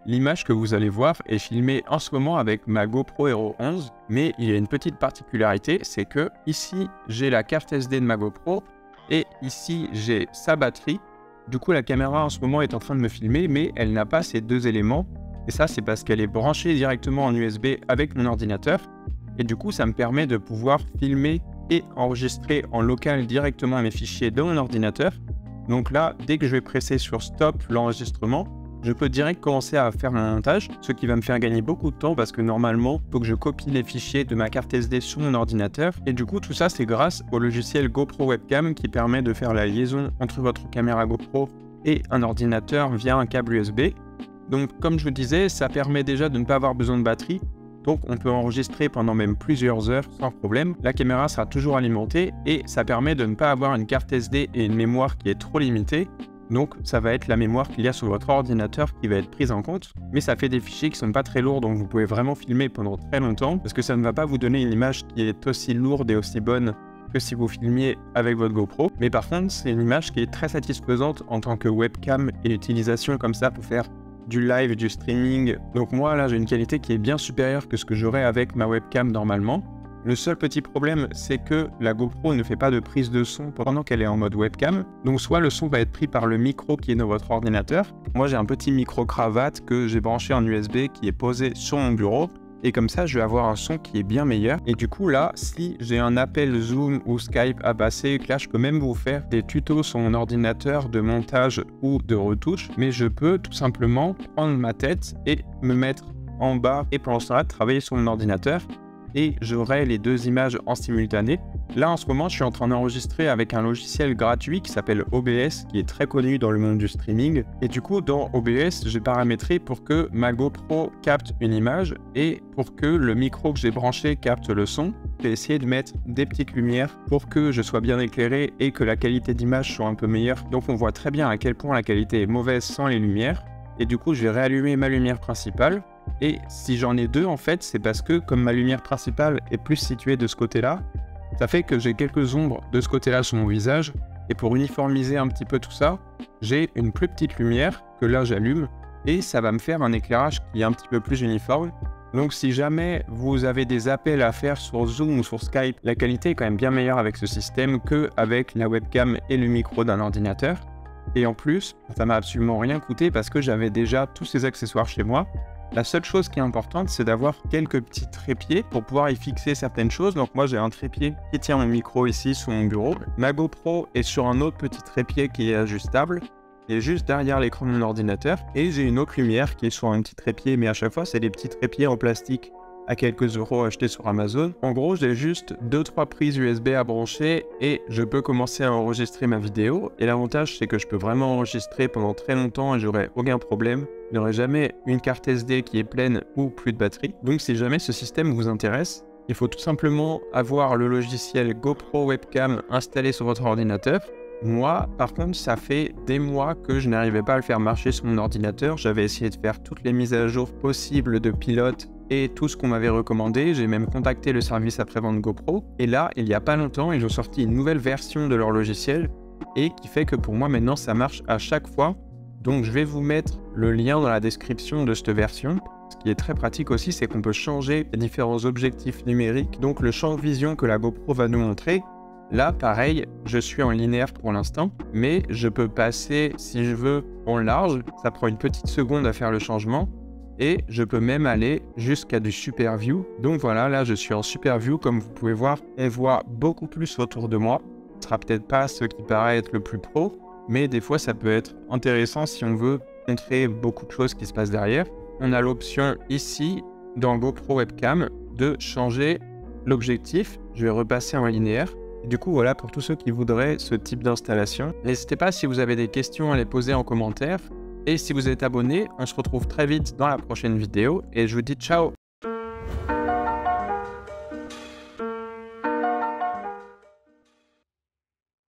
L'image que vous allez voir est filmée en ce moment avec ma GoPro Hero 11, mais il y a une petite particularité, c'est que ici j'ai la carte SD de ma GoPro et ici j'ai sa batterie. Du coup la caméra en ce moment est en train de me filmer, mais elle n'a pas ces deux éléments. Et ça c'est parce qu'elle est branchée directement en USB avec mon ordinateur. Et du coup ça me permet de pouvoir filmer et enregistrer en local directement mes fichiers de mon ordinateur. Donc là, dès que je vais presser sur Stop l'enregistrement, je peux direct commencer à faire mon montage, ce qui va me faire gagner beaucoup de temps parce que normalement, il faut que je copie les fichiers de ma carte SD sur mon ordinateur. Et du coup, tout ça, c'est grâce au logiciel GoPro Webcam qui permet de faire la liaison entre votre caméra GoPro et un ordinateur via un câble USB. Donc, comme je vous disais, ça permet déjà de ne pas avoir besoin de batterie. Donc, on peut enregistrer pendant même plusieurs heures sans problème. La caméra sera toujours alimentée et ça permet de ne pas avoir une carte SD et une mémoire qui est trop limitée. Donc ça va être la mémoire qu'il y a sur votre ordinateur qui va être prise en compte, mais ça fait des fichiers qui sont pas très lourds, donc vous pouvez vraiment filmer pendant très longtemps, parce que ça ne va pas vous donner une image qui est aussi lourde et aussi bonne que si vous filmiez avec votre GoPro. Mais par contre, c'est une image qui est très satisfaisante en tant que webcam et utilisation comme ça pour faire du live, du streaming. Donc moi là j'ai une qualité qui est bien supérieure que ce que j'aurais avec ma webcam normalement. Le seul petit problème, c'est que la GoPro ne fait pas de prise de son pendant qu'elle est en mode webcam. Donc soit le son va être pris par le micro qui est dans votre ordinateur. Moi j'ai un petit micro cravate que j'ai branché en USB qui est posé sur mon bureau. Et comme ça, je vais avoir un son qui est bien meilleur. Et du coup là, si j'ai un appel Zoom ou Skype à passer, là je peux même vous faire des tutos sur mon ordinateur de montage ou de retouche. Mais je peux tout simplement prendre ma tête et me mettre en bas et pendant ce temps-là travailler sur mon ordinateur. Et j'aurai les deux images en simultané. Là en ce moment je suis en train d'enregistrer avec un logiciel gratuit qui s'appelle OBS, qui est très connu dans le monde du streaming. Et du coup dans OBS j'ai paramétré pour que ma GoPro capte une image et pour que le micro que j'ai branché capte le son. J'ai essayé de mettre des petites lumières pour que je sois bien éclairé et que la qualité d'image soit un peu meilleure. Donc on voit très bien à quel point la qualité est mauvaise sans les lumières. Et du coup je vais réallumer ma lumière principale. Et si j'en ai deux en fait, c'est parce que comme ma lumière principale est plus située de ce côté-là, ça fait que j'ai quelques ombres de ce côté-là sur mon visage. Et pour uniformiser un petit peu tout ça, j'ai une plus petite lumière que là j'allume et ça va me faire un éclairage qui est un petit peu plus uniforme. Donc si jamais vous avez des appels à faire sur Zoom ou sur Skype, la qualité est quand même bien meilleure avec ce système qu'avec la webcam et le micro d'un ordinateur. Et en plus, ça m'a absolument rien coûté parce que j'avais déjà tous ces accessoires chez moi. La seule chose qui est importante, c'est d'avoir quelques petits trépieds pour pouvoir y fixer certaines choses. Donc moi, j'ai un trépied qui tient mon micro ici sur mon bureau. Ma GoPro est sur un autre petit trépied qui est ajustable et juste derrière l'écran de mon ordinateur. Et j'ai une autre lumière qui est sur un petit trépied, mais à chaque fois, c'est des petits trépieds en plastique à quelques euros achetés sur Amazon. En gros, j'ai juste 2-3 prises USB à brancher et je peux commencer à enregistrer ma vidéo. Et l'avantage, c'est que je peux vraiment enregistrer pendant très longtemps et j'aurai aucun problème. Il n'y aurait jamais une carte SD qui est pleine ou plus de batterie. Donc si jamais ce système vous intéresse, il faut tout simplement avoir le logiciel GoPro Webcam installé sur votre ordinateur. Moi, par contre, ça fait des mois que je n'arrivais pas à le faire marcher sur mon ordinateur. J'avais essayé de faire toutes les mises à jour possibles de pilote et tout ce qu'on m'avait recommandé. J'ai même contacté le service après-vente GoPro. Et là, il n'y a pas longtemps, ils ont sorti une nouvelle version de leur logiciel et qui fait que pour moi, maintenant, ça marche à chaque fois. Donc, je vais vous mettre le lien dans la description de cette version. Ce qui est très pratique aussi, c'est qu'on peut changer les différents objectifs numériques. Donc, le champ de vision que la GoPro va nous montrer. Là, pareil, je suis en linéaire pour l'instant, mais je peux passer, si je veux, en large. Ça prend une petite seconde à faire le changement. Et je peux même aller jusqu'à du Super View. Donc voilà, là, je suis en Super View. Comme vous pouvez voir, on voit beaucoup plus autour de moi. Ce sera peut-être pas ce qui paraît être le plus pro, mais des fois, ça peut être intéressant si on veut montrer beaucoup de choses qui se passent derrière. On a l'option ici, dans GoPro Webcam, de changer l'objectif. Je vais repasser en linéaire. Du coup, voilà pour tous ceux qui voudraient ce type d'installation. N'hésitez pas si vous avez des questions à les poser en commentaire. Et si vous êtes abonné, on se retrouve très vite dans la prochaine vidéo. Et je vous dis ciao!